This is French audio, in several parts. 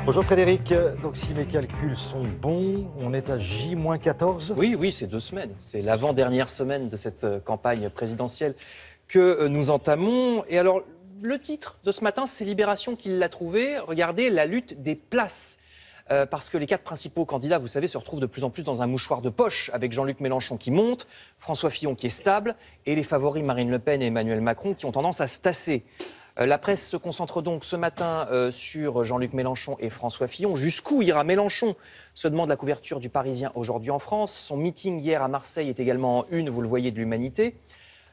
Bonjour Frédéric, donc si mes calculs sont bons, on est à J-14. Oui, c'est 2 semaines. C'est l'avant-dernière semaine de cette campagne présidentielle que nous entamons. Et alors, le titre de ce matin, c'est Libération qui l'a trouvé. Regardez, la lutte des places. Parce que les 4 principaux candidats, vous savez, se retrouvent de plus en plus dans un mouchoir de poche, avec Jean-Luc Mélenchon qui monte, François Fillon qui est stable, et les favoris Marine Le Pen et Emmanuel Macron qui ont tendance à se tasser. La presse se concentre donc ce matin sur Jean-Luc Mélenchon et François Fillon. Jusqu'où ira Mélenchon, se demande la couverture du Parisien aujourd'hui en France. Son meeting hier à Marseille est également en une, vous le voyez, de l'Humanité.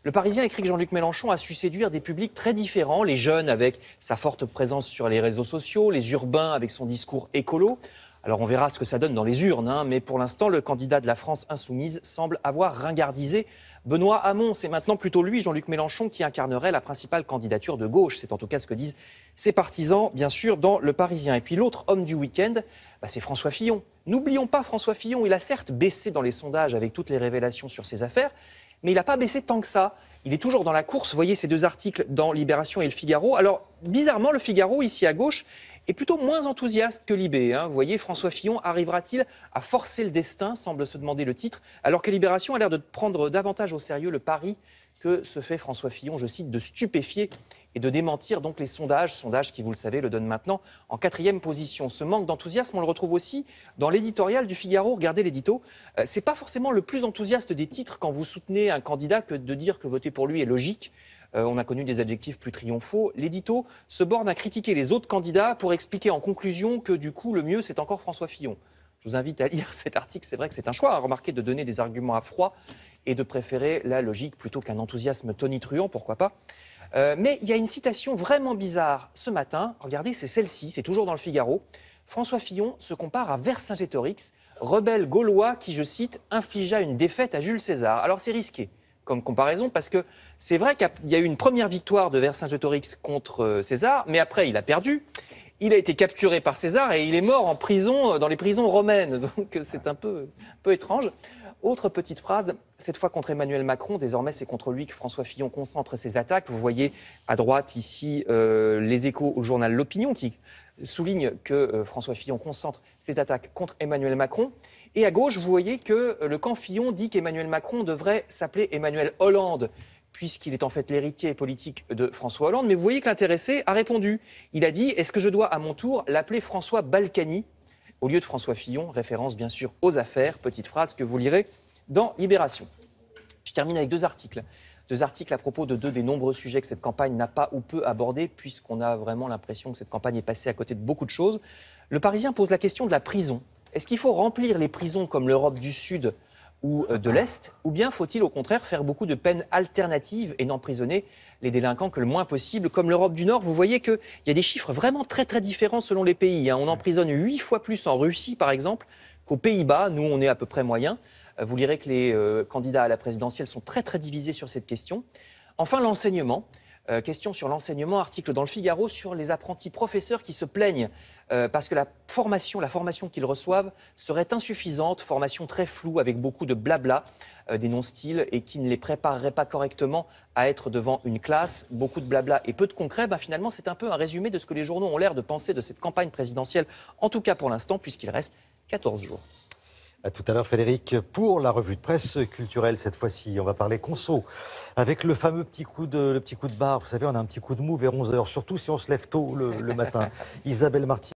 Le Parisien écrit que Jean-Luc Mélenchon a su séduire des publics très différents, les jeunes avec sa forte présence sur les réseaux sociaux, les urbains avec son discours écolo. Alors on verra ce que ça donne dans les urnes, mais pour l'instant, le candidat de la France insoumise semble avoir ringardisé Benoît Hamon. C'est maintenant plutôt lui, Jean-Luc Mélenchon, qui incarnerait la principale candidature de gauche. C'est en tout cas ce que disent ses partisans, bien sûr, dans Le Parisien. Et puis l'autre homme du week-end, c'est François Fillon. N'oublions pas François Fillon, il a certes baissé dans les sondages avec toutes les révélations sur ses affaires, mais il n'a pas baissé tant que ça. Il est toujours dans la course. Vous voyez ces 2 articles dans Libération et Le Figaro. Alors, bizarrement, Le Figaro, ici à gauche, est plutôt moins enthousiaste que Libé. Vous voyez, François Fillon arrivera-t-il à forcer le destin, semble se demander le titre, alors que Libération a l'air de prendre davantage au sérieux le pari que se fait François Fillon, je cite, de stupéfier et de démentir donc les sondages qui, vous le savez, le donnent maintenant en 4e position. Ce manque d'enthousiasme, on le retrouve aussi dans l'éditorial du Figaro. Regardez l'édito. C'est pas forcément le plus enthousiaste des titres quand vous soutenez un candidat que de dire que voter pour lui est logique. On a connu des adjectifs plus triomphaux. L'édito se borne à critiquer les autres candidats pour expliquer en conclusion que du coup, le mieux, c'est encore François Fillon. Je vous invite à lire cet article. C'est vrai que c'est un choix à remarquer de donner des arguments à froid et de préférer la logique plutôt qu'un enthousiasme tonitruant, pourquoi pas. Mais il y a une citation vraiment bizarre ce matin. Regardez, c'est celle-ci, c'est toujours dans le Figaro. François Fillon se compare à Vercingétorix, rebelle gaulois qui, je cite, infligea une défaite à Jules César. Alors c'est risqué comme comparaison, parce que c'est vrai qu'il y a eu une première victoire de Vercingétorix contre César, mais après il a perdu. Il a été capturé par César et il est mort en prison, dans les prisons romaines. Donc c'est un peu étrange. Autre petite phrase, cette fois contre Emmanuel Macron. Désormais, c'est contre lui que François Fillon concentre ses attaques. Vous voyez à droite ici les échos au journal L'Opinion qui souligne que François Fillon concentre ses attaques contre Emmanuel Macron. Et à gauche, vous voyez que le camp Fillon dit qu'Emmanuel Macron devrait s'appeler Emmanuel Hollande, puisqu'il est en fait l'héritier politique de François Hollande. Mais vous voyez que l'intéressé a répondu. Il a dit « Est-ce que je dois à mon tour l'appeler François Balkany ?» au lieu de François Fillon, référence bien sûr aux affaires. Petite phrase que vous lirez dans Libération. Je termine avec 2 articles. 2 articles à propos de 2 des nombreux sujets que cette campagne n'a pas ou peu abordés, puisqu'on a vraiment l'impression que cette campagne est passée à côté de beaucoup de choses. Le Parisien pose la question de la prison. Est-ce qu'il faut remplir les prisons comme l'Europe du Sud ou de l'Est, ou bien faut-il au contraire faire beaucoup de peines alternatives et n'emprisonner les délinquants que le moins possible, comme l'Europe du Nord? Vous voyez qu'il y a des chiffres vraiment très différents selon les pays. On emprisonne 8 fois plus en Russie, par exemple, qu'aux Pays-Bas. Nous, on est à peu près moyen. Vous lirez que les candidats à la présidentielle sont très divisés sur cette question. Enfin, l'enseignement. Question sur l'enseignement, article dans le Figaro sur les apprentis professeurs qui se plaignent parce que la formation qu'ils reçoivent serait insuffisante, formation très floue avec beaucoup de blabla, des non-styles et qui ne les préparerait pas correctement à être devant une classe. Beaucoup de blabla et peu de concret. Finalement, c'est un peu un résumé de ce que les journaux ont l'air de penser de cette campagne présidentielle, en tout cas pour l'instant, puisqu'il reste 14 jours. À tout à l'heure Frédéric, pour la revue de presse culturelle cette fois-ci. On va parler conso, avec le fameux petit coup de barre. Vous savez, on a un petit coup de mou vers 11h, surtout si on se lève tôt le matin. Isabelle Martin.